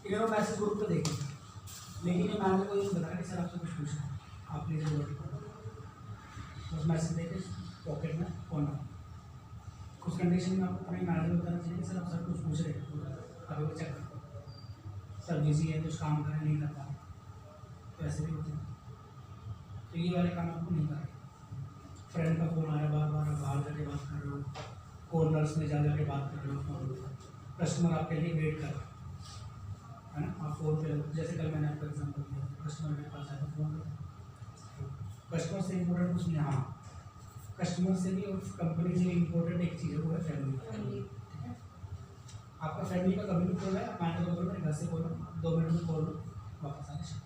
इन्होंने message group पे देखे, लेकिन ये मैनेजर को ये बताया कि सर आपसे कुछ पूछना है, आप प्लीज़ नोट करो। बस मैसेज देखे पॉकेट में फोन रखो। उस कंडीशन में आपको अपने मैनेजर बताना चाहिए कि सर आप सर कुछ पूछ रहे हैं, अभी वो चेक करो, सर बिजी है, कुछ काम करें नहीं कर पा रहे, तो ऐसे भी होते हैं। तो ये वाले काम आपको नहीं करें। फ्रेंड का फ़ोन आया बार बार, बाहर जाके बात कर रहे हो, कॉर्नर्स में जा जाके बात कर रहे हो, फोन कस्टमर आपके लिए वेट कर रहा है ना, आप फ़ोन पे, जैसे कल मैंने आपको एग्जाम्पल दिया, कस्टमर मेरे पास आया फ़ोन, कस्टमर से इम्पोर्टेंट कुछ नहीं। हाँ, कस्टमर से भी और कंपनी से भी इम्पोर्टेंट एक चीज़ है, वो है फैमिली। ठीक है, आपका फैमिली का कभी भी कॉल है, मैंने तो बोलो मेरे घर से कॉल, 2 मिनट में कॉल वापस आ जाए।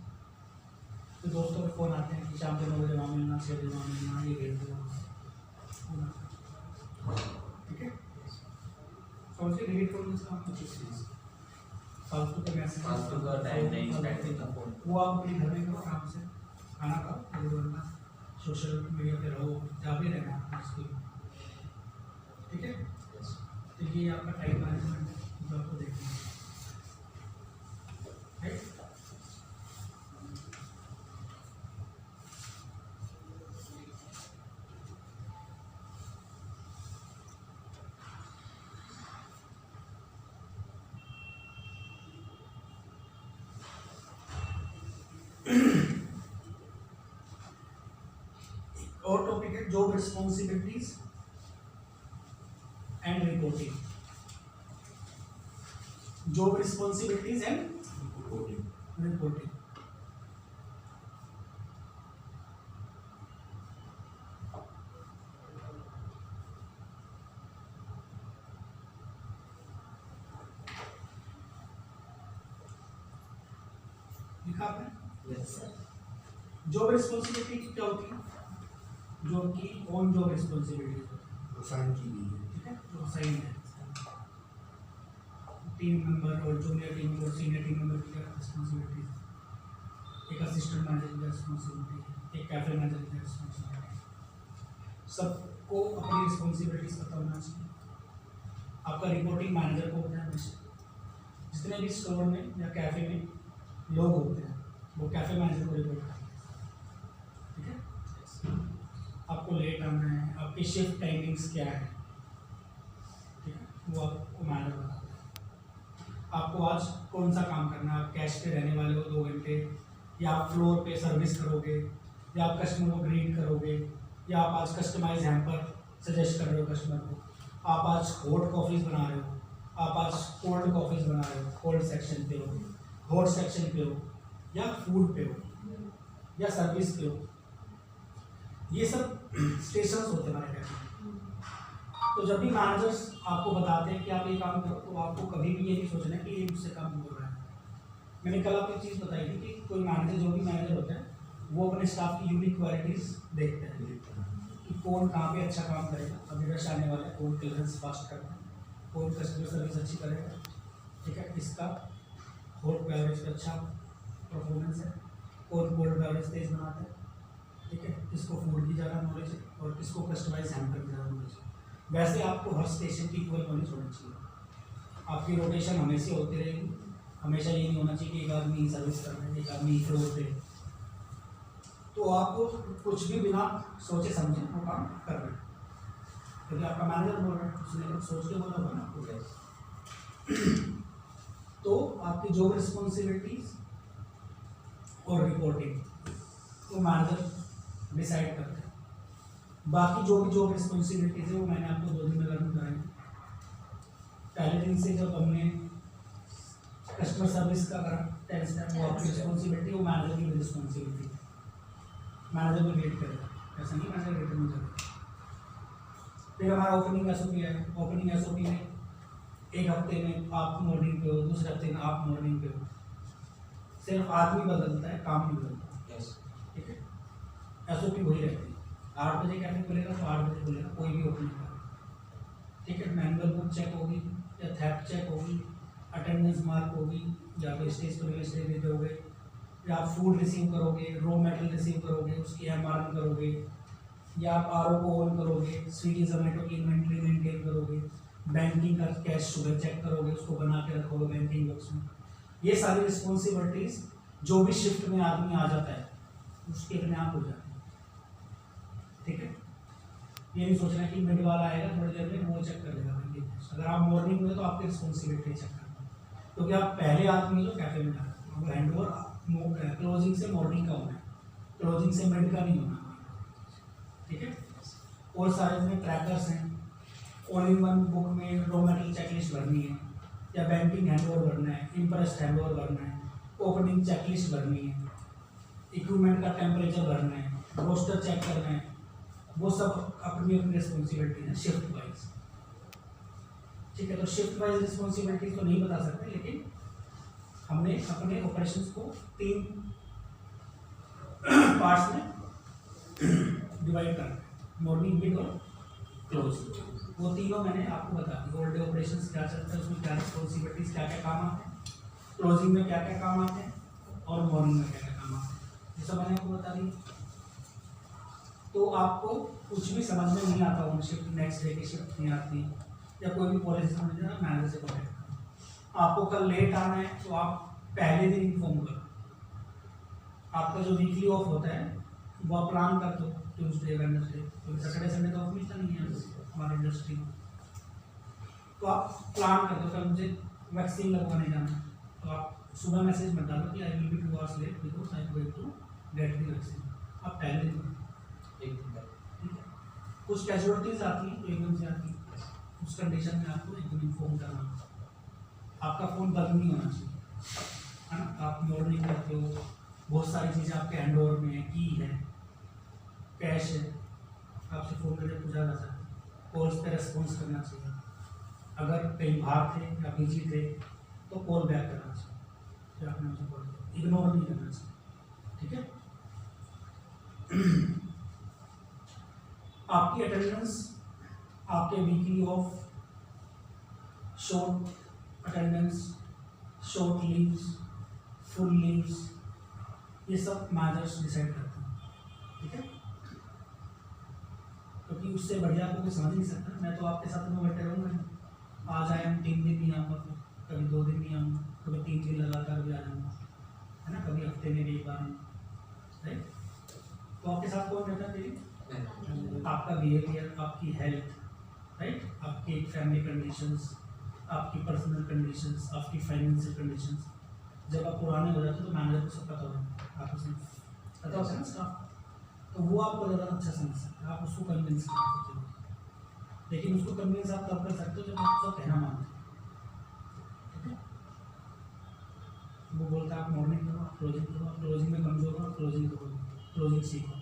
तो दोस्तों के फ़ोन आते हैं कि शाम को 9 बजे वहाँ मिलना, 6 बजे वहाँ मिलना, ये भेज दो। ठीक है, समझिए, डिलीट कर दो कुछ चीज़, फालतू का मैसेज, फालतू का टाइम नहीं स्पेंड करना फोन। वो आप अपने घर में करो, आराम से खाना खाओ, सोशल मीडिया पे रहो, जहाँ भी रहना है उसके। ठीक है, तो ये आपका टाइम मैनेजमेंट है जो आपको देखना है। राइट, और टॉपिक है job responsibilities and reporting. Job responsibilities and reporting. लिखा आपने? Yes sir. जॉब रिस्पॉन्सिबिलिटी क्या होती है? जॉब की ऑन जॉब रिस्पॉन्सिबिलिटी साइन की गई है। ठीक है, जो साइन है। टीम मेंबर और जूनियर टीम और सीनियर टीम मेंबर की रिस्पॉन्सिबिलिटी, एक असिस्टेंट मैनेजर की रिस्पॉन्सिबिलिटी, एक कैफे मैनेजर की रिस्पॉन्सिबिलिटी। सबको अपनी रिस्पॉन्सिबिलिटीज पता होना चाहिए। आपका रिपोर्टिंग मैनेजर को होता है हमेशा। जितने भी स्टोर में या कैफे में लोग होते हैं वो कैफे मैनेजर को रिपोर्ट करते हैं। ठीक है, आपको लेट आना है, आपकी शिफ्ट टाइमिंग्स क्या है, ठीक है, वो आपको मैनेजर बताता है। आपको आज कौन सा काम करना है, आप कैश पे रहने वाले हो 2 घंटे, या आप फ्लोर पे सर्विस करोगे, या आप कस्टमर को ग्रीट करोगे, या आप आज कस्टमाइज हैम्पर सजेस्ट कर रहे हो कस्टमर को, आप आज हॉट कॉफ़ीज बना रहे हो, आप आज कोल्ड कॉफ़ीज बना रहे हो, कोल्ड सेक्शन पे हो, हॉट सेक्शन पे हो, या फूड पे हो, या सर्विस पे हो। ये सब स्टेशंस होते हैं हमारे कैफे में। तो जब भी मैनेजर्स आपको बताते हैं कि आप ये काम करो, तो आपको कभी भी ये नहीं सोचना है कि ये मुझसे काम हो रहा है। मैंने कल आपको एक चीज़ बताई थी कि कोई मैनेजर, जो भी मैनेजर होता है, वो अपने स्टाफ की यूनिक क्वालिटीज़ देखते हैं कि कौन कहाँ पे अच्छा काम करेगा, अभी रश आने वाला है, कौन क्लियरेंस फास्ट करता है, कौन कस्टमर सर्विस अच्छी करेगा, ठीक है, किसका हॉट बेवरेज का अच्छा परफॉर्मेंस है, कौन कोल्ड बेवरेज तेज बनाता है, ठीक है, किसको फूड की ज़्यादा नॉलेज है और किसको कस्टमाइज हैम्पर की ज़्यादा नॉलेज है। वैसे आपको हर स्टेशन की इक्वल नॉलेज होनी चाहिए। आपकी रोटेशन हमेशा होती रहेगी, हमेशा ये नहीं होना चाहिए कि एक आदमी सर्विस कर रहा है, एक आदमी फ्लोर पे। तो आपको कुछ भी बिना सोचे समझे वो काम कर रहे हैं, क्योंकि आपका मैनेजर बोल रहा है, उसने कुछ सोच के बोला होगा ना आपको। तो आपकी जॉब रिस्पॉन्सिबिलिटीज और रिपोर्टिंग वो मैनेजर डिसाइड करते हैं। बाकी जो भी जॉब रिस्पॉन्सिबिलिटीज है वो मैंने आपको 2 दिन में लर्न कराई। पहले दिन से जब हमने कस्टमर सर्विस का करा टेस्ट है, वो आपकी रिस्पॉन्सिबिलिटी, वो मैनेजर की रिस्पॉन्सिबिलिटी। मैनेजर को वेट करेगा, ऐसा नहीं मैनेजर वेट नहीं करेगा। फिर हमारा ओपनिंग एसओपी है। ओपनिंग एसओपी में एक हफ्ते में आप मॉर्निंग पे हो, दूसरे हफ्ते में आप मॉर्निंग पे हो। सिर्फ आदमी बदलता है, काम नहीं बदलता। यस। ठीक है, एसओपी वही रहती है। 8 बजे कैफे खुलेगा तो 8 बजे खुलेगा, कोई भी ओपनिंग करेगा। ठीक है, मैनुअल बुक चेक होगी या थेफ्ट चेक होगी, अटेंडेंस मार्क होगी, या फिर स्टेज पर वेस्टेज दे दोगे, या आप फूड रिसीव करोगे, रॉ मटेरियल रिसीव करोगे, उसकी एमआरपी करोगे, या आप आरओ को ऑन करोगे, स्विगी जोमेटो की इन्वेंट्री मेंटेन करोगे, बैंकिंग का कैश शुगर चेक करोगे, उसको बना के रखोगे बैंकिंग बॉक्स में। ये सारी रिस्पॉन्सिबिलिटीज जो भी शिफ्ट में आदमी आ जाता है उसके अपने आप हो जाती है। ठीक है, ये नहीं सोचना कि मिड वाला आएगा थोड़ी देर में वो चेक कर लेगा। अगर आप मॉर्निंग में तो आपकी रिस्पॉन्सिबिलिटी चेक करना, क्योंकि आप पहले आदमी जो कैफे में जाते हैं वो हैंड ओवर क्लोजिंग से मॉर्निंग का होना है, क्लोजिंग से मिड का नहीं होना। ठीक है, और सारे में ट्रैकर्स हैं, ऑल इन वन बुक में रॉ मटेरियल चेकलिस्ट भरनी है, या बैंकिंग हैंड ओवर भरना है, इंटरेस्ट हैंड ओवर भरना है, ओपनिंग चेकलिस्ट भरनी है, इक्विपमेंट का टेम्परेचर भरना है, रोस्टर चेक करना है, वो सब अपनी अपनी रिस्पॉन्सिबिलिटी है शिफ्ट वाइज। ठीक है, तो शिफ्ट वाइज रिस्पॉन्सिबिलिटी तो नहीं बता सकते, लेकिन हमने अपने ऑपरेशंस को 3 पार्ट्स में डिवाइड करना है, मॉर्निंग, मिड और क्लोज। वो तीनों मैंने आपको बता दी। होल डे ऑपरेशंस क्या चलता है, उसमें क्या रिस्पॉन्सिबिलिटीज, क्या क्या काम आते हैं, क्लोजिंग में क्या क्या काम आते हैं, और मॉर्निंग में क्या क्या काम आते हैं, ये सब मैंने आपको बता दी। तो आपको कुछ भी समझ में नहीं आता हो, शिफ्ट नेक्स्ट डे की शिफ्ट नहीं आती, या कोई भी पॉलिसी समझ नहीं आता, मैनेजर से कॉन्टेक्ट करो। आपको कल लेट आना है तो आप पहले दिन इन्फॉर्म करो। आपका जो वीकली ऑफ होता है वो आप प्लान कर दो, ट्यूसडे वेडनेसडे, क्योंकि सैटरडे संडे तो ऑफ मिलता नहीं है हमारी इंडस्ट्री में। तो आप प्लान कर दो, कल मुझे वैक्सीन लगवाने जाना है, तो आप सुबह मैसेज मत डालो कि I will be 2 hours late because I am going to get the vaccine. आप पहले दिन एक दिन का। ठीक है, कुछ कैजुअलिटीज आती हैं तो एकदम से आती है, उस कंडीशन में आपको एकदम इन्फॉर्म करना होगा। आपका फ़ोन बंद नहीं होना चाहिए, है ना। आप मॉर्निंग करते हो, बहुत सारी चीज़ें आपके हैंड ओवर में है, की है, कैश है, आपसे फ़ोन करके पूछा जा सकता है, कॉल्स पे रेस्पॉन्स करना चाहिए। अगर कहीं बाहर थे या बिजी थे तो कॉल बैक करना चाहिए, फिर आपने उसे कॉल किया, इग्नोर नहीं करना चाहिए। ठीक है, आपकी अटेंडेंस, आपके weekly off, short attendance, short leaves, full leaves, ये सब मैनेजर्स डिसाइड करते हैं। ठीक है, क्योंकि उससे बढ़िया आपको कोई समझ नहीं सकता। मैं तो आपके साथ में बैठे रहूँगा, आज आए हम 3 दिन नहीं आऊँगा, कभी 2 दिन नहीं आऊँगा, कभी 3 दिन लगातार भी आ जाऊँगा, है ना, कभी हफ्ते में भी एक बार, राइट। तो आपके साथ कौन रहता है? आपका बिहेवियर, आपकी हेल्थ, राइट, आपकी फैमिली कंडीशंस, आपकी पर्सनल कंडीशंस, आपकी फाइनेंशियल कंडीशंस। जब आप पुराने हो जाते हो तो मैनेजर को सब पता होता है, आपको सब पता होता है ना स्टाफ, तो वो आपको ज़्यादा अच्छा समझ सकते हैं, आप उसको कन्विंस कर सकते हो। लेकिन उसको कन्विंस आप तब कर सकते हो जब आप उसका कहना मानते हो। ठीक है, वो बोलता है आप मॉर्निंग करो, आप क्लोजिंग करो, आप क्लोजिंग में कमजोर हो, आप क्लोजिंग करो, क्लोजिंग सीखो।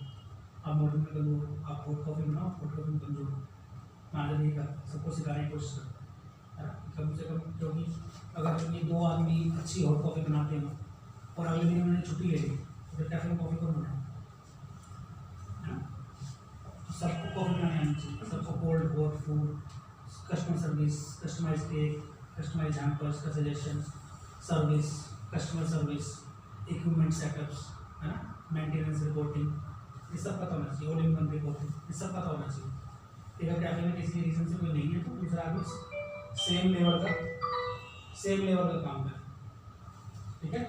आप मॉर्निंग में कमजोर हो, आप हॉट कॉफी बनाओ, हॉट कॉफी में कमजोर हो। मैनेजर ये करता है, सबको सिखाने की कोशिश करता है, कम से कम। क्योंकि अगर ये 2 आदमी अच्छी हॉट कॉफी बनाते हैं और अगले दिन उन्होंने छुट्टी ले ली तो फिर कैफे में कॉफ़ी कौन बनाए, है ना। तो सबको कॉफ़ी बनानी आनी चाहिए, सबको cold hot food, customer service, customise cake, customise hampers का suggestion, service, customer service, equipment setups, है ना, मेंटेनेंस रिपोर्टिंग, ये सब पता होना चाहिए, ऑल इन वन रिपोर्टिंग, ये सब पता होना चाहिए। अगर कैफे में किसी रीज़न से कोई नहीं है तो दूसरा आदमी सेम लेवल का काम करे। ठीक है,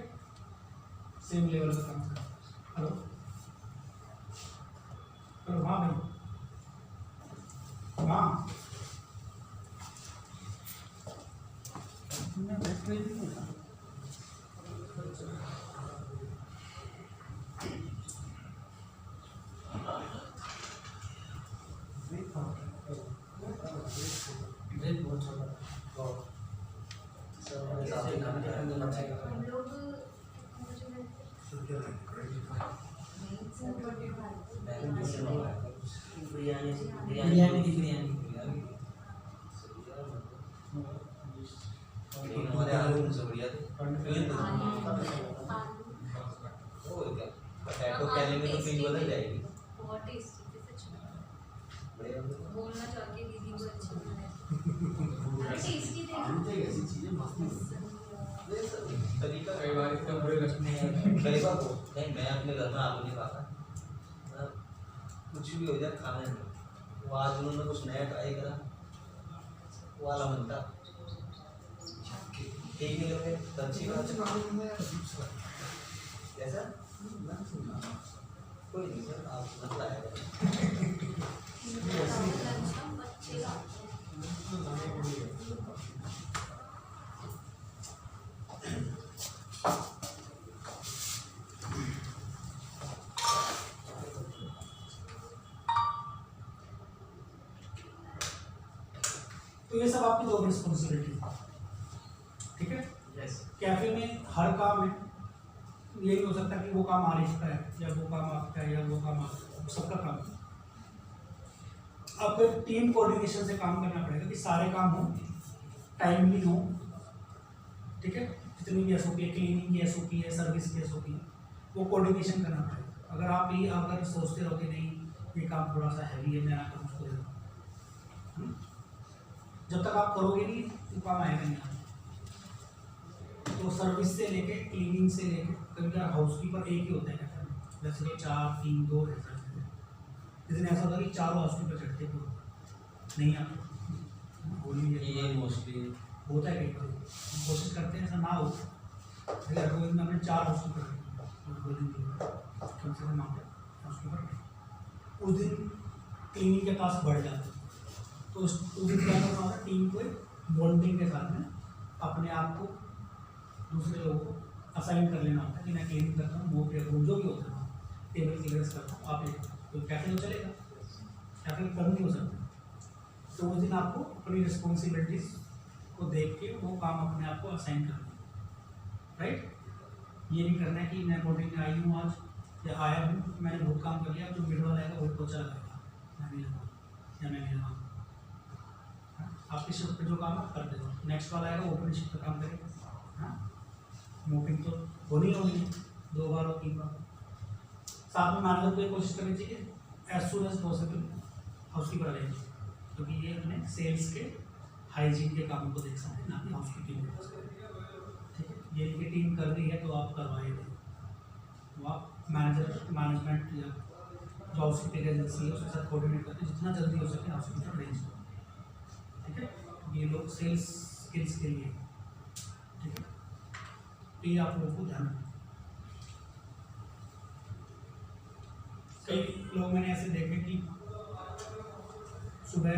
सेम लेवल का काम करे। हेलो हेलो, हाँ भाई, हाँ मैं बैठ रही थी ना। ब्रेक बहुत छोटा बिरयानी हमारे आलू से बढ़िया थे। पोटैटो कैले में तो फील बदल जाएगी। बहुत टेस्टी थे सच में। बढ़िया बोलना चाहती दीदी को अच्छी बना है। टेस्टी थे। ऐसी चीजें मस्त तरीका कई बार इसका बुरे लगते हैं। कई बार को नहीं, मैं अपने घर में आलू नहीं खाता, कुछ भी हो जाए खाने में। वो आज उन्होंने कुछ नया ट्राई करा, वो वाला बनता ठीक नहीं लोगे तो अच्छी बात है। कैसा कोई नहीं सर, आप मतलब आएगा। बच्चे का तो ये सब आपकी जॉब रिस्पॉन्सिबिलिटी है, ठीक है। यस कैफे में हर काम में ये नहीं हो सकता कि वो काम आरिफ का है या वो काम आपका है या वो काम आपका है, सबका काम है। अब फिर टीम कोऑर्डिनेशन से काम करना पड़ेगा कि सारे काम हो, टाइमली हो, ठीक है। जितनी भी एसओपी है, क्लीनिंग की एसओपी है, सर्विस की एसओपी है, वो कोऑर्डिनेशन करना पड़ेगा। अगर आप ये अगर सोचते रहो कि नहीं ये काम थोड़ा सा हैवी है, मैं ना करूँ उसको दे दूँ, जब तक आप करोगे नहीं तो काम आएगा नहीं आपको। तो सर्विस से लेके क्लीनिंग से लेके कभी कभी हाउसकीपर एक ही होता है कैफे में, जैसे कि 4 3 2 ऐसा है। इस दिन ऐसा होता है कि चारों हाउसकीपर चढ़ते हैं तो नहीं आता होली ये मोस्टली होता है कई बार, हम कोशिश करते हैं ऐसा ना हो। अगर दो दिन में हमने 4 हाउसकीपर और 2 दिन कम से कम हाउसकीपर, उस दिन क्लीनिंग के टास्क बढ़ जाते हैं। तो उस दिन क्या करना होता है, टीम को बॉन्डिंग के साथ में अपने आप को दूसरे लोगों को असाइन कर लेना होता है कि मैं क्लीनिंग करता हूँ, मोप या रूम जो भी होता है, टेबल क्लियरेंस करता हूँ, आप एक तो कैफे तो चलेगा, कैफे कम नहीं हो सकता। तो उस दिन आपको अपनी रिस्पॉन्सिबिलिटीज को देख के वो काम अपने आप को असाइन करना है, राइट। ये नहीं करना है कि मैं मॉर्निंग में आई हूँ आज या आया हूँ, मैंने बहुत काम कर लिया, जो मिड वाला आएगा वही पोछा लगाएगा, मैं नहीं लगाऊँ या मैं नहीं लगाऊँ। आपकी शिफ्ट पे जो काम आप कर देगा, नेक्स्ट वाला आएगा वो अपनी शिफ्ट पे काम करेगा। हाँ, मोपिंग तो होनी होगी 2 बार और 3 बार। साथ में मैनेजर को ये कोशिश करनी चाहिए as soon as possible housekeeper arrange, क्योंकि ये अपने सेल्स के हाइजीन के कामों को देख सकते हैं ना कि हाउसकीपिंग में, ठीक है। ये इनकी टीम कर रही है तो आप करवाइए, तो आप मैनेजमेंट या जो हाउसकीपिंग एजेंसी है उसके साथ कोऑर्डिनेट करके जितना जल्दी हो सके हाउसकीपर अरेंज करो, ठीक है। ये लोग सेल्स स्किल्स के लिए, ठीक है। तो ये आप लोगों को ध्यान रखना। कई लोग मैंने ऐसे देखे कि सुबह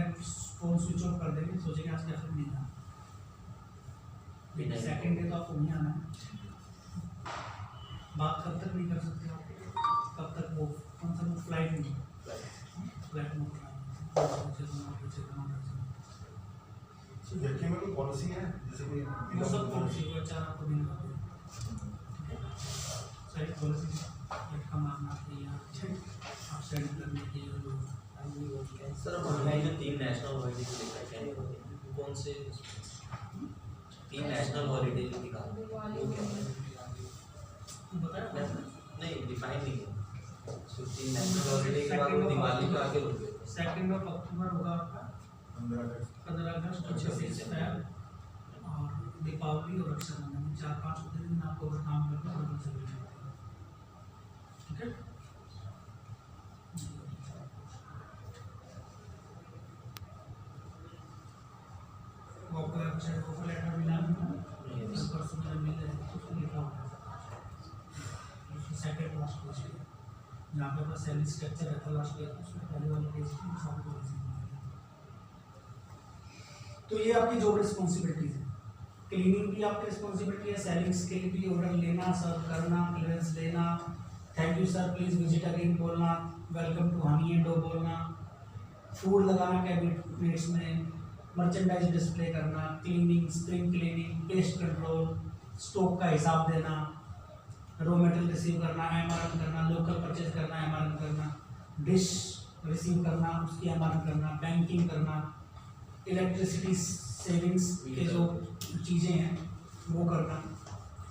फोन स्विच ऑफ कर देंगे, सोचेंगे आज कैसे नहीं आना, लेकिन सेकंड डे तो आपको नहीं आना है। बात कब तक नहीं कर सकते आप, कब तक वो कौन सा फ्लाइट में देखिए में कोई पॉलिसी है जैसे कोई वो सब पॉलिसी को अच्छा आपको नहीं करते, ठीक है। सारी पॉलिसी एक का मारना चाहिए आप सेंड करने के लिए लोग। सर ऑनलाइन में 3 नेशनल हॉलीडे लिखा है, कौन से 3 नेशनल हॉलीडे लिखा है, वो क्या है बताया नहीं डिफाइन नहीं है। सिर्फ 3 नेशनल हॉलीडे के बाद वो दिवाली का आगे रुक गए। 2 अक्टूबर होगा आपका, 15 अगस्त, 26 फरवरी और दीपावली और रक्षाबंधन, 4-5 दिन आपको अगर काम करना है तो चले जाएगा, ठीक है। आपको ऑफर लेटर मिला है, परसों में मिल जाएगा, उसको लिखा होगा सेकंड लास्ट पेज पे, जहाँ पे अपना सैलरी स्ट्रक्चर रहता है लास्ट पेज, उसमें पहले वाले पेज पे सब पॉलिसी। तो ये आपकी जॉब रिस्पॉन्सिबिलिटीज है। क्लीनिंग भी आपकी रिस्पॉन्सिबिलिटी है, सेलिंग स्किल भी, ऑर्डर लेना, सर्व करना, क्लियरेंस देना, thank you sir please visit again बोलना, welcome to honey and dough बोलना, फूड लगाना कैबिनेट्स में, मर्चेंडाइज डिस्प्ले करना, cleaning, spring cleaning, pest control, stock का हिसाब देना, रॉ मटेरियल रिसीव करना, एमआरएम करना, लोकल परचेज करना, एमआरएम करना, डिश रिसीव करना, उसकी एमआरएम करना, बैंकिंग करना, इलेक्ट्रिसिटी सेविंग्स के जो चीज़ें हैं वो करना,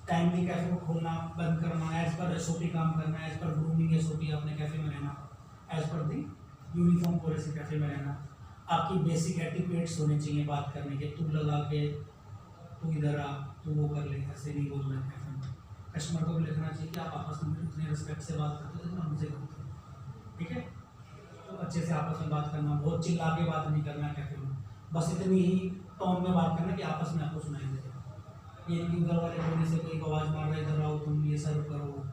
टाइमली कैफे को खोलना बंद करना, एज पर एसओपी काम करना, एज पर ग्रूमिंग एसओपी अपने कैफे में रहना, एज पर दी यूनिफॉर्म पॉलिसी कैफे में रहना, आपकी बेसिक एटिक्वेट्स होने चाहिए बात करने के, तू लगा के तू इधर आ, तू वो कर ले, ऐसे नहीं बोलना है कैफे में। कस्टमर को भी लिखना चाहिए कि आप आपस में इतने रिस्पेक्ट से बात करते हो जितना हमसे करते हो, ठीक है। तो अच्छे से आपस में बात करना, बहुत चिल्ला के बात नहीं करना कैफे में, बस इतनी ही टोन में बात करना कि आपस में आपको सुनाई दे, ये नहीं कि उधर वाले कोने से कोई आवाज़ मार रहा है इधर आओ तुम ये सर्व करो,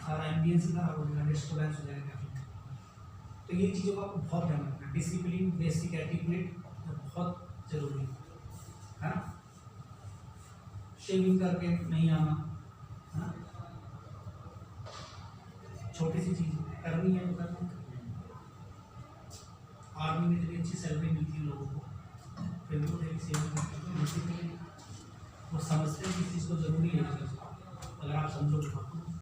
सारा एम्बियंस ही खराब हो जाएगा, डिस्टर्बेंस हो जाएगा कैफे में। तो ये चीज़ों का आपको बहुत ध्यान रखना है। डिसिप्लिन, बेसिक एटिक्यूट बहुत जरूरी है ना। शेविंग करके नहीं आना है ना, छोटी सी चीज़ करनी है तो करनी है। आर्मी में इतनी अच्छी सैलरी मिलती है लोगों को, फिर भी वो डेली सेविंग करते हैं। डिसिप्लिन वो समझते हैं कि इस चीज़ को जरूरी है, अगर आप समझोगे तो।